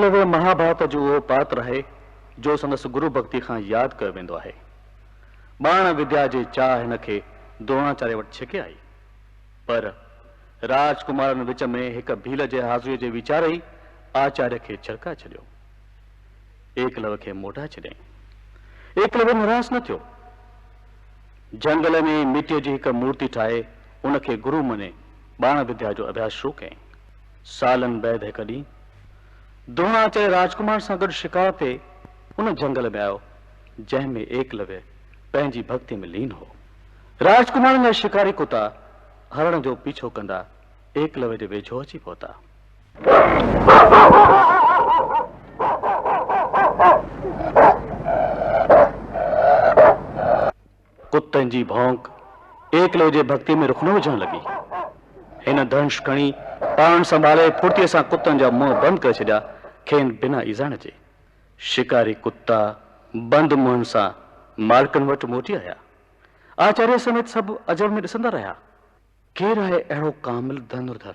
एकलव्य महाभारत जो वो पात्र है जो संदसि गुरु भक्ति खां याद कयो वेंदो आहे। बाण विद्या जे चाह हिन खे द्रोणाचार्य वटि छिके आई, पर राजकुमारनि विच में हिक भील जे हाज़ुरीअ जे वीचार ई आचार्य खे छिड़का छॾियो, एकलव्य खे मोटा छॾियईं। एकलव्य निराश न थियो। जंगल में मिटीअ जी हिक मूर्ति ठाहे उनखे गुरु मने बाण विद्या जो अभ्यास शुरू कयईं। सालनि बैदि हिक ॾींहुं द्रोणाचार्य राजकुमार सां गॾु शिकार ते उन जंगल में आयो जंहिंमें एकलव्य पंहिंजी भक्ति में लीन हो। राजकुमार जा शिकारी कुता हरण जो पीछो कंदा एकलव्य जे वेझो अची पहुता। कुतनि जी भौंक एकलव्य जे भक्ति में रुखनो विझण लगी। हिन धनुष खणी पाण संभाले फुर्तीअ सां कुतनि जा मुंह बंदि करे छॾिया, खेनि बिना ईज़ाण जे। शिकारी कुत्ता बंदि मुंहनि सां मालिकनि वटि मोटी आया। आचार्य समेत सभु अजब में ॾिसंदा रहिया, केरु आहे अहिड़ो कामिल धनुर्धर।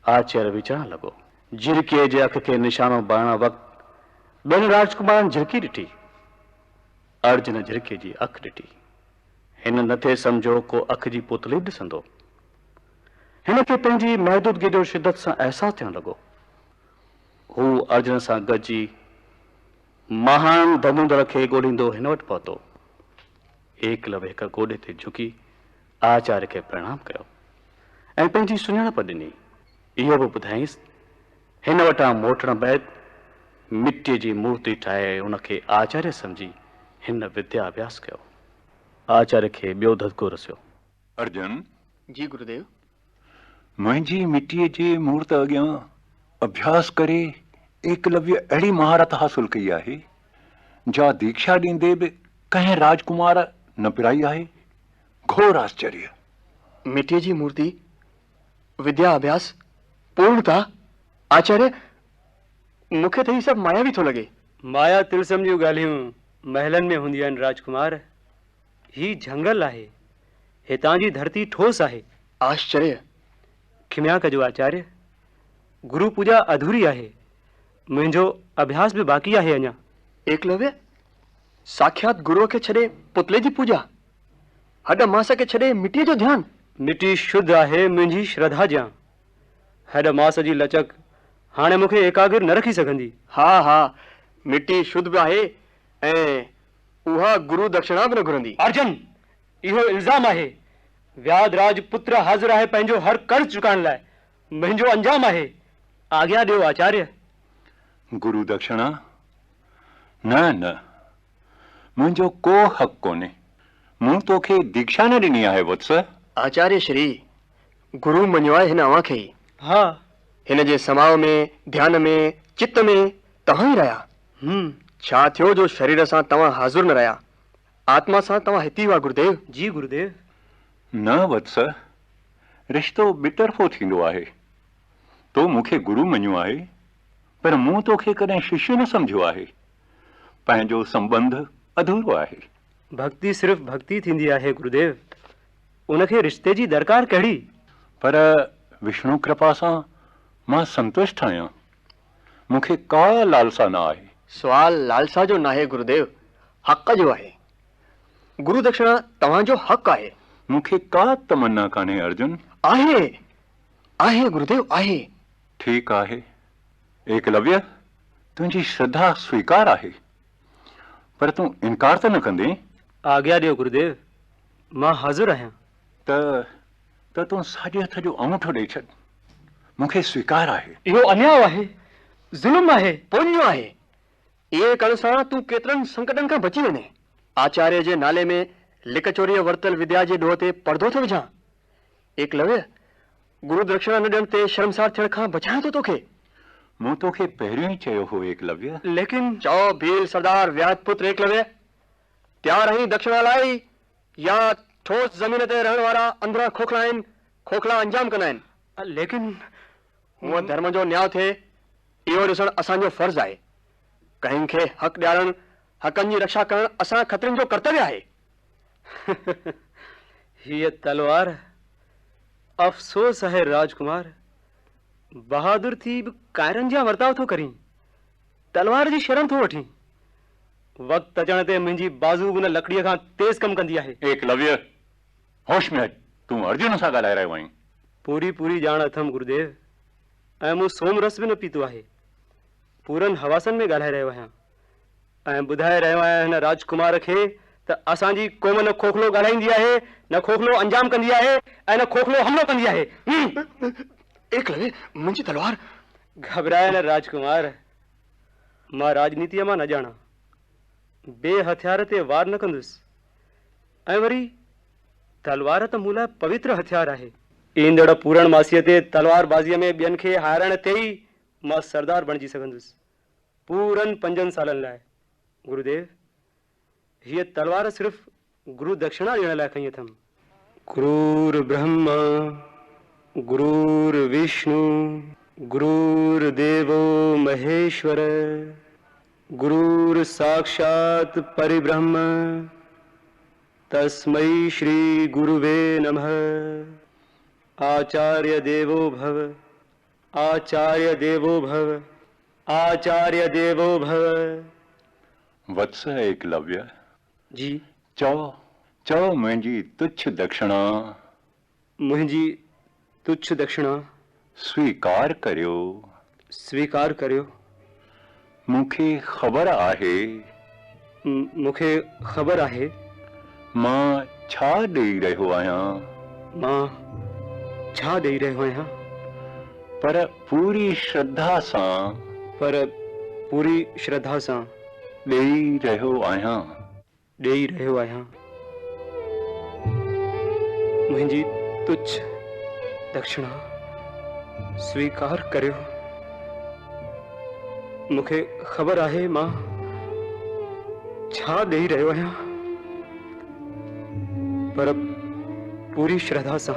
आचार्य वीचारण लॻो। झिरकीअ जे अख खे निशानो बाणण वक़्तु ॿियनि राजकुमारनि झिरकी ॾिठी। अर्जुन झिरकीअ जी अख ॾिठी। हिन नथे सम्झो को अख जी पुतली बि ॾिसंदो। हिन खे पंहिंजी महदूदगी जो शिदत सां अहसासु थियण लॻो। हू अर्जुन सां गॾिजी महान धनुर्धर खे ॻोल्हींदो हिन वटि पहुतो। एकलव्य हिक गोॾे ते झुकी आचार्य खे प्रणाम कयो ऐं पंहिंजी सुञाणप ॾिनी। इहो बि ॿुधाईंसि हिन वटां मोटण बैदि मिटीअ जी मूर्ति ठाहे उनखे आचार्य सम्झी हिन विद्या अभ्यास कयो। आचार्य खे ॿियो धदको रसियो। अर्जुन जी गुरुदेव। मुंहिंजी मिटीअ जी मूर्त अॻियां अभ्यास करे एकलव्य अहिड़ी महारत हासिल कई आहे जा दीक्षा ॾींदे बि कंहिं राजकुमार न पिराई आहे। घोर आश्चर्य। मिटीअ जी मूर्ति, विद्या अभ्यास, पूर्णता। आचार्य मूंखे त ही सभु मायावी थो लॻे। माया तिलसम जूं ॻाल्हियूं महलनि में हूंदियूं आहिनि राजकुमार। ही झंगल आहे, हितां जी धरती ठोस आहे। आश्चर्य। खिम्या कजो आचार्य, गुरु पूजा अधूरी आहे। मुंहिंजो अभ्यास बि बाक़ी आहे अञा। एकलव्य साक्षात गुरुअ खे छॾे पुतले जी पूजा, हॾ मास खे छॾे मिटीअ जो ध्यानु। मिटी शुद्ध आहे मुंहिंजी श्रद्धा ॼां। हॾ मास जी लचक हाणे मूंखे एकाग्र न रखी सघंदी। हा हा, मिटी शुद्ध बि आहे ऐं उहा गुरु दक्षिणा बि न घुरंदी। अर्जुन, इहो इल्ज़ाम आहे। व्याधराज पुत्र हाज़िर आहे पंहिंजो हर कर्ज़ चुकाइण लाइ। मुंहिंजो अंजाम आहे। आज्ञा ॾियो आचार्य। गुरु दक्षिणा? न न, मुंहिंजो को हक़ कोन्हे। मूं तोखे दीक्षा न ॾिनी आहे वत्स। आचार्य श्री, गुरु मञियो आहे हिन अव्हां खे। हा, हिन जे समाव में, ध्यान में, चित्त में तव्हां ई रहिया। छा थियो जो शरीर सां तव्हां हाज़ुर न रहिया, आत्मा सां तव्हां हिती हुआ गुरुदेव? जी गुरुदेव। न वत्स, रिश्तो ॿितरफ़ो थींदो आहे। तो मूंखे गुरु मञियो आहे, पर मूं तोखे कॾहिं शिष्य न सम्झियो आहे। पंहिंजो संबंध अधूरो आहे। भक्ति सिर्फ़ भक्ति थींदी आहे गुरुदेव, उनखे रिश्ते जी दरकार कहिड़ी? पर विष्णु कृपा सां मां संतुष्ट आहियां। मूंखे का लालसा न आहे। सवाल लालसा जो नाहे गुरुदेव, हक़ जो आहे। गुरु दक्षिणा तव्हांजो हक़ आहे। मूंखे का तमन्ना कान्हे अर्जुन। आहे आहे गुरुदेव, आहे। ठीकु आहे एकलव्य, तुंहिंजी श्रद्धा स्वीकार आहे, पर तूं इनकार त न कंदे? आज्ञा ॾियो गुरुदेव, मां हाज़िर आहियां। त तूं साॼे हथ जो अंगूठो ॾेई छॾ। मूंखे स्वीकार आहे। इहो अन्याय आहे, ज़ुल्म आहे, पुण्य आहे। इहे करण सां तूं केतिरनि संकटनि खां बची वञे। आचार्य जे नाले में लिक चोरीअ वरतल विद्या जे ॾोह ते पर्दो थो विझां। एकलव्य, गुरु दक्षिणा न ॾियण ते शर्मसार थियण खां बचायां थो तोखे। मूं तोखे पहिरियों ई चयो हो एकलव्य। लेकिन चओ भील सरदार व्याध पुत्र एकलव्य, तयार आहीं दक्षिणा लाइ या ठोस ज़मीन ते रहण वारा अंदरां खोखला आहिनि, खोखला अंजाम कंदा आहिनि? लेकिन हूअ धर्म जो न्याय थिए इहो ॾिसणु असांजो फर्ज़ आहे। कंहिंखे हक़ ॾियारणु, हक़नि जी रक्षा करणु असां खतरनि जो कर्तव्य आहे। हीअ तलवार, अफ़सोस आहे राजकुमार, बहादुर थी बि कायरनि जा वर्ताव थो करीं। तलवार जी शरण थो वठी। वक्त अचण ते मुंहिंजी बाज़ू उन लकड़ीअ खां तेज कम कंदी आहे। एकलव्य होश में अच, तूं अर्जुन सां ॻाल्हाए रहियो आहीं। पूरी पूरी ॼाण अथमि गुरुदेव, ऐं मूं सोम रस बि न पीतो आहे। पूरनि हवासनि में ॻाल्हाए रहियो आहियां ऐं ॿुधाए रहियो आहियां हिन राजकुमार खे त असांजी क़ौम न खोखलो ॻाल्हाईंदी आहे, न खोखलो अंजाम कंदी आहे ऐं न खोखलो हमलो कंदी आहे। एकलव्य मुंहिंजी तलवार। घबराए न राजकुमार, मां राजनीतिअ मां न ॼाणा, बे हथियार ते वार न कंदुसि, ऐं वरी तलवार त मूं लाइ पवित्र हथियार आहे। ईंदड़ पूरण मासीअ ते तलवार बाज़ीअ में ॿियनि खे हाराइण ते ई मां सरदार बणिजी सघंदुसि, पूरनि 5 सालनि लाइ। गुरुदेव, हीअ तलवार सिर्फ़ गुरु दक्षिणा ॾियण लाइ खई अथमि। गुरुर ब्रह्मा गुरुर विष्णु गुरुर्देवो महेश्वर गुरुर साक्षात परिब्रह्म तस्मै श्री गुरुवे नमः। आचार्य देवो भव, आचार्य देवो भव, आचार्य देवो भव। वत्स एकलव्य, जी चओ मुंहिंजी तुच्छ दक्षिणा मुंहिंजी तुच्छ दक्षिणा स्वीकार करियो। स्वीकार करियो। मूंखे ख़बर आहे मूंखे ख़बर आहे मां छा ॾेई रहियो आहियां, मां छा ॾेई रहियो आहियां, पर पूरी श्रद्धा सां, पर पूरी श्रद्धा सां ॾेई रहियो आहियां। ॾेई रहियो आहियां। मुंहिंजी तुच्छ दक्षिणा स्वीकार करियो। मूंखे ख़बर आहे मां छा ॾेई रहियो आहियां, पर पूरी श्रद्धा सां।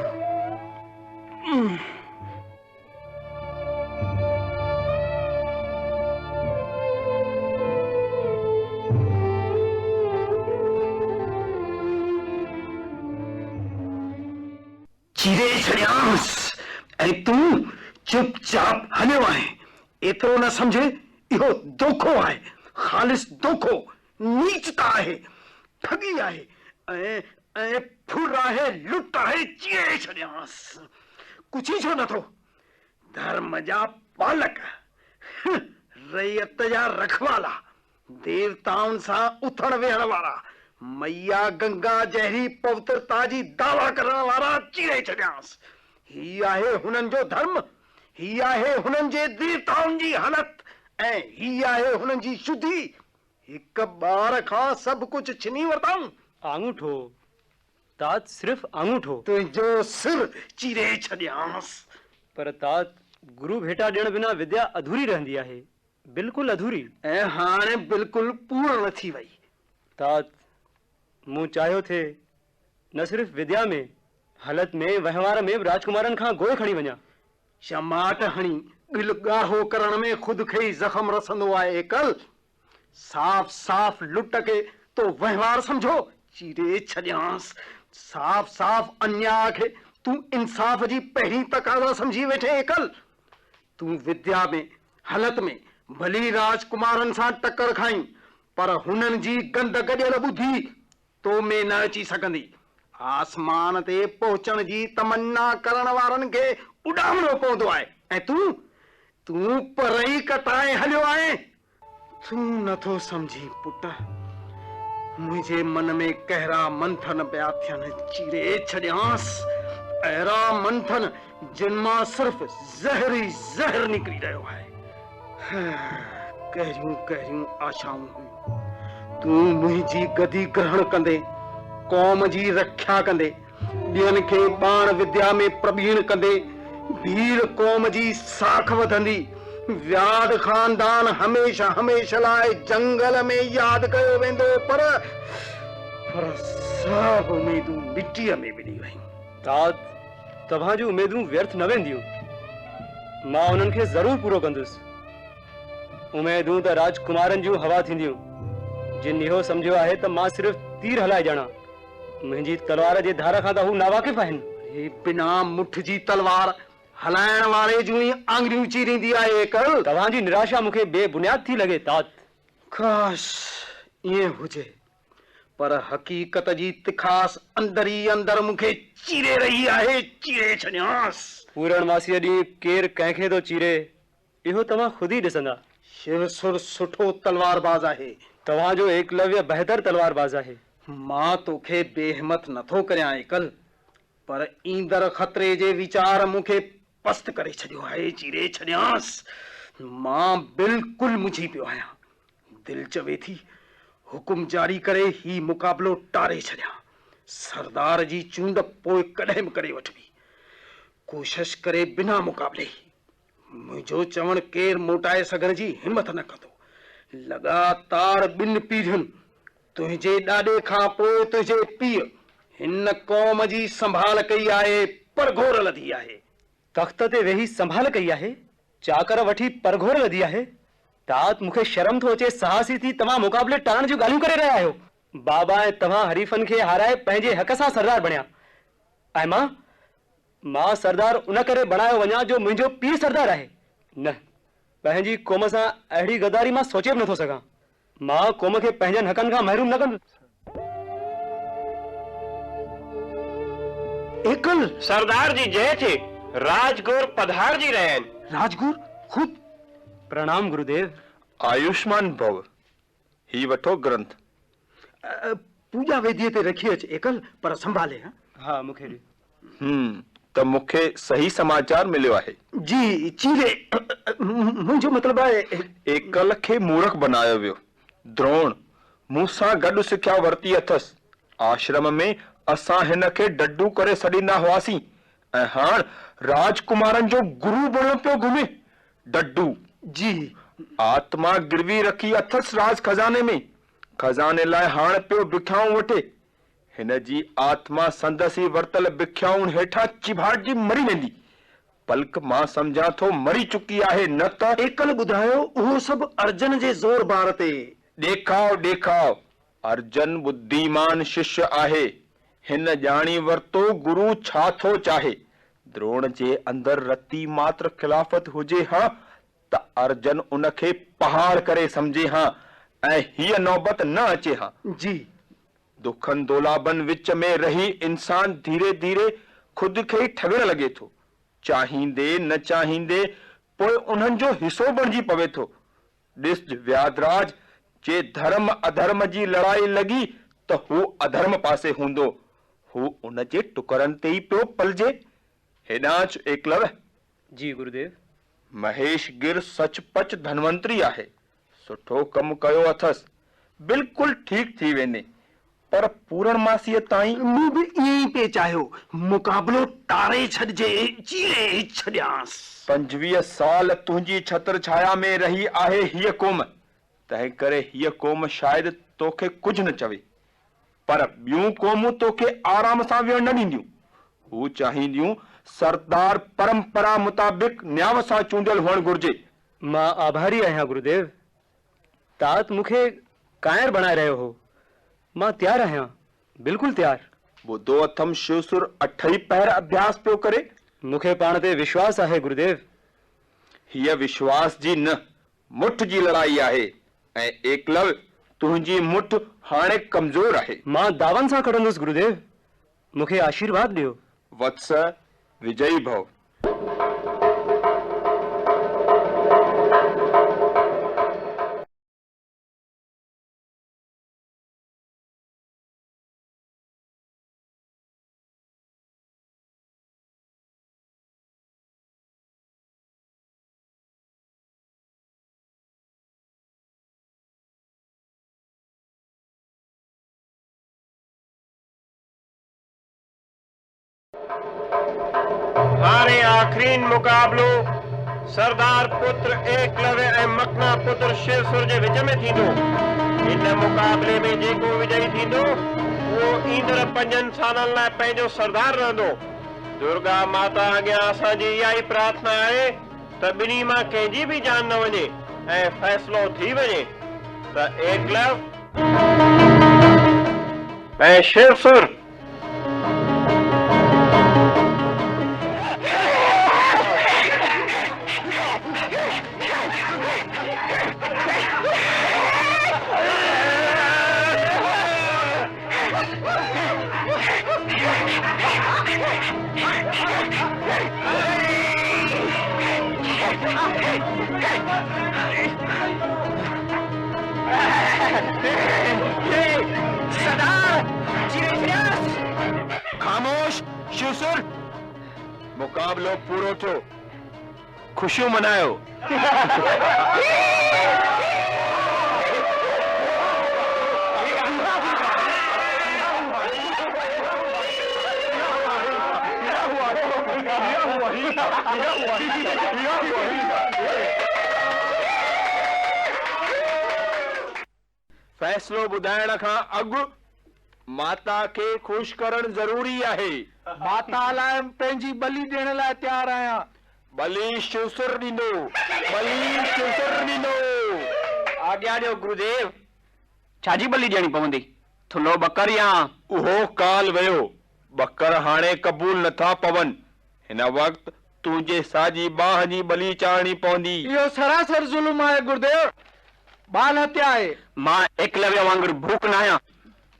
चिरे छॾियांस ऐं तूं चुपचाप हलियो आहे। एतिरो न सम्झे, इहो दोखो आहे, ख़ालिस दोखो, नीचता आहे, ठगी आहे ऐं फुर आहे, लुट आहे। चिरे छॾियांस, कुझु ई छो नथो। धर्म जा पालक, रैयत जा रखवाला, देवताउनि सां उथण वेहण वारा, मैया गंगा जहिड़ी पवित्रता जी दावा करण वारा। चिरे छॾियांस, ही आहे हुननि जो धर्म, ही आहे हुननि जे देवताउनि जी हालत, ऐं ही आहे हुननि जी शुद्धि। हिक ॿार खां सभु कुझु छिनी वरिताऊं। आङूठो तात, सिर्फ़ आङूठो। तुंहिंजो सिर चिरे छॾियांस। पर तात, गुरु भेटा ॾियण बिना विद्या अधूरी रहंदी आहे, बिल्कुलु अधूरी। ऐं हाणे बिल्कुलु पूर्ण थी वई। तात, मूं चाहियो थे न सिर्फ़ विद्या में, हलत में, वहिंवार में राजकुमारनि खां गोए खणी वञा। चमाट हणी दिल ॻाढ़ो करण में खुद खे ई ज़ख़म रसंदो आहे। एकल साफ़ साफ़ लुट के तो वहिंवार समझो। चिरे छॾियांस, साफ़ साफ़ अन्याय खे तूं इंसाफ़ जी पहिरीं तकाज़ा समझी वेठे। एकल तूं विद्या में, हलत में भली राजकुमारनि सां टक्कर खाई, पर हुननि जी गंद गॾियल ॿुधी तो में न अची सघंदी। आसमान ते पहुचण जी तमन्ना करण वारनि खे उॾामणो पवंदो आहे, ऐं तूं परई कटाए हलियो आहे। तूं नथो समझी पुट, मुंहिंजे मन में कहिड़ा मंथन पिया थियनि। चिरे छॾियांस, अहिड़ा मंथन जिन मां सिर्फ़ ज़हर ई ज़हर निकिरी रहियो आहे। कहिड़ियूं कहिड़ियूं आशाऊं हुयूं। तूं मुंहिंजी गदी ग्रहण कंदे, कौम जी रक्षा कंदे, ॿियनि खे बाण विद्या में प्रवीण कंदे, वीर कौम जी साख वधंदी। व्याध खानदान हमेशा हमेशा लाइ जंगल में यादि कयो वेंदो, पर सभु उमेदूं मिटीअ में मिली वयूं। तात, तव्हां जूं उमेदूं व्यर्थ न वेंदियूं। मां उन्हनि खे ज़रूरु पूरो कंदुसि। उमेदूं त राजकुमारनि जूं हवा थींदियूं। जिन इहो सम्झियो आहे त मां सिर्फ़ तीर हलाए ॼाणा, मुंहिंजी तलवार जे धार खां त हू नावाकिफ़ आहिनि। बिना मुठ जी तलवार हलाइण वारे जूं ई आङिरियूं चीरींदी आहे एकल। तव्हांजी निराशा मूंखे बेबुनियाद थी लॻे तात। काश ईअं हुजे, पर हक़ीक़त जी तिखास अंदर ई अंदर मूंखे चीरे रही आहे, चीरे छॾियांसि। पूरणमासीअ ॾींहुं केरु कंहिंखे थो चीरे, इहो तव्हां ख़ुदि ई ॾिसंदा। शिवसुर सुठो तलवारबाज़ आहे। तव्हांजो एकलव्य बहितर तलवारबाज़ आहे। मां तोखे बेहिमत नथो करियां एकल, पर ईंदड़ ख़तरे जे वीचार मूंखे पस्त करे छॾियो आहे, चीरे छॾियांसि। मां बिल्कुलु मुझी पियो आहियां। दिलि चवे थी हुकुम जारी करे ही मुक़ाबिलो टारे छॾियां। सरदार जी चूंड पोइ कॾहिं बि करे वठबी। कोशिश करे बिना मुक़ाबले मुंहिंजो चवण केरु मोटाए सघण जी हिमत न कंदो। लगातार 2 पीढ़ियुनि, तुंहिंजे ॾाॾे खां पोइ तुंहिंजे पीउ, हिन क़ौम जी संभाल कई आहे, परघोर लधी आहे। तख़्त ते वेही संभाल कई आहे, चाकर वठी परघोर लधी आहे। तात मूंखे शर्म थो अचे, साहसी थी तव्हां मुक़ाबले टारण जूं ॻाल्हियूं करे रहिया आहियो। बाबा ऐं तव्हां हरीफ़नि खे हाराए पंहिंजे हक़ सां सरदार बणिया, ऐं मां सरदार उन करे बणायो वञा जो मुंहिंजो पीउ सरदार आहे। न, पंहिंजी क़ौम सां अहिड़ी गद्दारी मां सोचे बि नथो सघां। मां क़ौम खे पंहिंजनि हक़नि खां महरूम न कंदुसि। एकल सरदार जी जय थे, राजगुर पधार जी रहे हैं। राजगुर खुद? प्रणाम गुरुदेव। आयुष्मान भव। ही वठो ग्रंथ। पूजा वेदीअ ते रखी अच एकल, पर संभाले। हा मूंखे ॾे। त मूंखे सही समाचार मिलियो आहे। जी चीरे, मुंहिंजो मतिलबु आहे एकल खे मूर्ख बनायो वियो। द्रोण मूंसां गॾु सिख्या वरिती अथसि। आश्रम में असां हिन खे डड्डू करे छॾींदा हुआसीं, ऐं हाणे राजकुमारनि जो गुरु बणियो पियो घुमे। डड्डू जी आत्मा गिरवी रखी अथसि राज खजाने में। खजाने लाइ हाणे पियो बिख्याऊं वठे। हिन जी आत्मा संदसि वरतल बिख्याउनि हेठां चिभाड़जी मरी वेंदी। पलक मां सम्झां थो मरी चुकी आहे, न त। एकल ॿुधायो उहो सभु अर्जन जे ज़ोर बार ते। ॾेखाव अर्जन बुद्धिमान शिष्य आहे। हिन ॼाणी वरितो गुरु छा थो चाहे। द्रोण जे अंदर रती मात्र खिलाफत हुजे हा त अर्जन उन खे पहाड़ करे समझे हा, ऐं हीअ नौबत न अचे हा। जी दुखन दोलाबन विच में रही इंसान धीरे धीरे खुद खे ई ठगण लगे थो। चाहींदे न चाहींदे पोइ उन्हनि जो हिसो बणिजी पवे थो। ॾिस व्याधराज, जे धर्म अधर्म जी लड़ाई लॻी त हू अधर्म पासे हूंदो। हू उन जे टुकरनि ते ई पियो पलजे। हेॾां अच एकलव्य। जी गुरुदेव। महेश गिर सचपच धनवंतरी आहे। सुठो कमु कयो अथसि, बिल्कुलु ठीक थी वेंदे, पर पूरणमासीअ ताईं मूं बि ईअं ई पे चाहियो, मुक़ाबिलो टारे छॾिजे, चीरे छॾियांसि। 25 साल तुंहिंजी छत्र छाया में रही आहे हीअ क़ौम, तंहिं करे हीअ क़ौम शायदि तोखे कुझु न चवे, पर ॿियूं क़ौमूं तोखे आराम सां विहण न ॾींदियूं। हू चाहींदियूं सरदार परंपरा मुताबिक न्याव सां चूंडियल हुअणु घुर्जे। मां आभारी आहियां गुरुदेव। तात मूंखे कायर बणाए रहियो हो। मां तयारु आहियां, बिल्कुलु तयारु। ॿुधो अथमि शिवसुर 8 पहर अभ्यास पियो करे। मूंखे पाण ते विश्वास आहे गुरुदेव। हीअ विश्वास जी न, मुठ जी लड़ाई आहे, ऐं एकलव्य तुंहिंजी मुठ हाणे कमज़ोर आहे। मां दावनि सां खणंदुसि गुरुदेव। मूंखे आशीर्वाद ॾियो। वत्स, विजयी भव। हाणे आखिरीन मुक़ाबिलो सरदार पुत्र एकलव्य ऐं मकना पुत्र शिवसुर जे विच में थींदो। हिन मुक़ाबले में जेको विजयी थींदो उहो ईंदड़ 5 सालनि लाइ पंहिंजो सरदार रहंदो। दुर्गा माता अॻियां असांजी इहा ई प्रार्थना आहे त ॿिन्ही मां कंहिंजी बि जान न वञे ऐं फ़ैसिलो थी वञे त एकलव्य ऐं शिवसुर खामोश शिवसुर, मुकाबलो पूरो थो, खुशियों मनायो। फैसलो ॿुधाइण खां अॻु माता खे ख़ुशि करणु ज़रूरी आहे। माता लाइ पंहिंजी बलि ॾियण लाइ तयारु आहियां। बलि शिवसुर ॾींदो, बलि शिवसुर ॾींदो। आज्ञा ॾियो गुरुदेव, छाजी बलि ॾियणी पवंदी? थुलो बकर या? उहो काल वियो, बकर हाणे क़बूल नथा पवनि। हिन वक़्तु तुंहिंजे साॼी बाह जी बलि चाढ़णी पवंदी। इहो सरासर ज़ुल्म आहे गुरुदेव, बाल हत्या आहे। मां एकलव्य वांगुरु भूख न आहियां।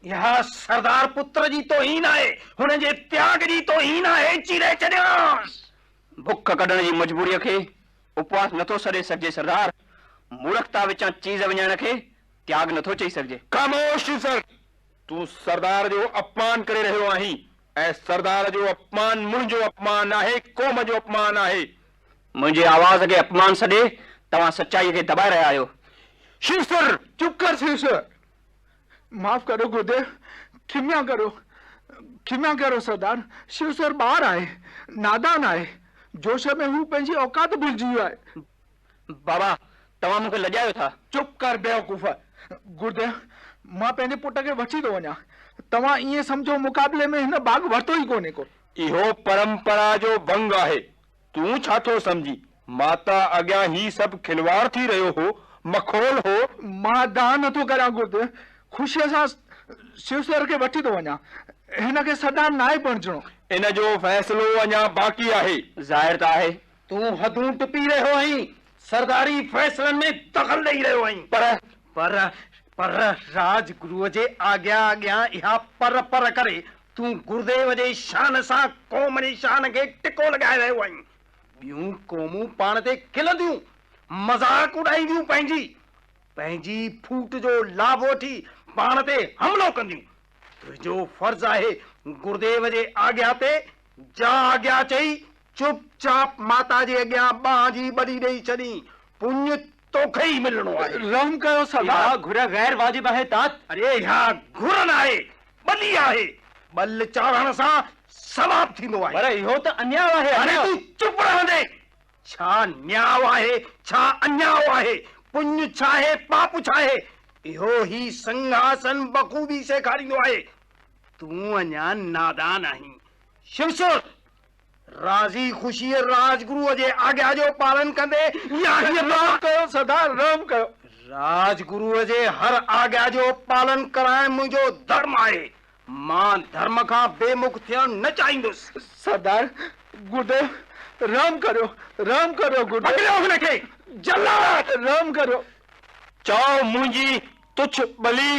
इहा सरदार पुत्र जी तोहीन आहे, हुनजे त्याग जी तोहीन आहे। चीरे छॾियांसि। बुख कढण जी मजबूरीअ खे उपवास नथो छॾे सघिजे सरदार। मूर्खता विचां चीज़ विञाइण खे त्याग नथो चई सघिजे। खामोश सर, तूं सरदार जो अपमान करे रहियो आहीं, ऐं सरदार जो अपमान मुंहिंजो अपमान आहे, क़ौम जो अपमान आहे। मुंहिंजे आवाज़ खे अपमान सॾे तव्हां सचाईअ खे दॿाए रहिया आहियो। शिवसुर, चुप कर शिवसुर। माफ करो गुरुदेव, क्षमा करो सरदार। शिवसुर ॿार आहे, नादान आहे। जोश में हू पंहिंजी औकात भुलिजी वियो आहे। बाबा, तव्हां मूंखे लॼायो था। चुप कर बेवकूफ़। गुरुदेव, मां पंहिंजे पुट खे वठी थो वञा। तव्हां ईअं सम्झो मुक़ाबले में हिन बाग वरितो ई कोन्हे को। इहो परंपरा जो भंग आहे। तूं छा थो सम्झी? माता अॻियां ही सभु खिलवाड़ थी रहियो हो, मखौल हो। मां दाह नथो करियां गुरुदेव, ख़ुशीअ सां शिवसर खे वठी थो वञा। हिन खे सरदार नाहे बणिजणो। इन जो फैसलो अञा बाक़ी आहे। ज़ाहिर त आहे तूं हदूं टुपी रहियो आहीं, सरदारी फैसलनि में दख़ल ॾेई रहियो आहीं। पर राजगुरुअ जे अॻियां इहा पर करे तूं गुरुदेव जे शान सां क़ौम जी शान खे टिको लॻाए रहियो आहीं। ॿियूं क़ौमूं पाण ते खिलंदियूं, मज़ाक उॾाईंदियूं, पंहिंजी फूट जो लाभ वठी पाण ते हमलो कंदियूं। तुंहिंजो फर्ज़ आहे गुरुदेव जे आज्ञा ते जा आज्ञा चई चुपचाप माता जे अॻियां बाह जी बलि ॾेई छॾी। पुण्य तोखे ई मिलणो आहे। रहम कयो सरदार। घुर गैर वाजिब आहे तात। अरे इहा घुर न आहे, बलि आहे। बल चाढ़ण सां सवाब थींदो आहे। पर इहो त अन्याय आहे। अरे तूं चुप रहंदे। छा न्याय आहे, छा अन्याय आहे, पुण्य छा आहे, पाप छा आहे, इहो ही संघासन बखूबी सेखारींदो आहे। तूं अञा नादान आहीं। शिवसुर, राज़ी ख़ुशी राजगुरुअ जे आज्ञा जो पालन कंदे या रहम कयो सरदार, रहम कयो। राजगुरुअ जे हर आज्ञा जो पालन कराइण मुंहिंजो धर्म आहे। मां धर्म खां बेमुख थियण न चाहींदुसि। सरदार, गुरुदेव, रहम करो गुरुदेव। हुनखे जल्लाद, रहम करो। चओ मुंहिंजी तुच्छ बलि।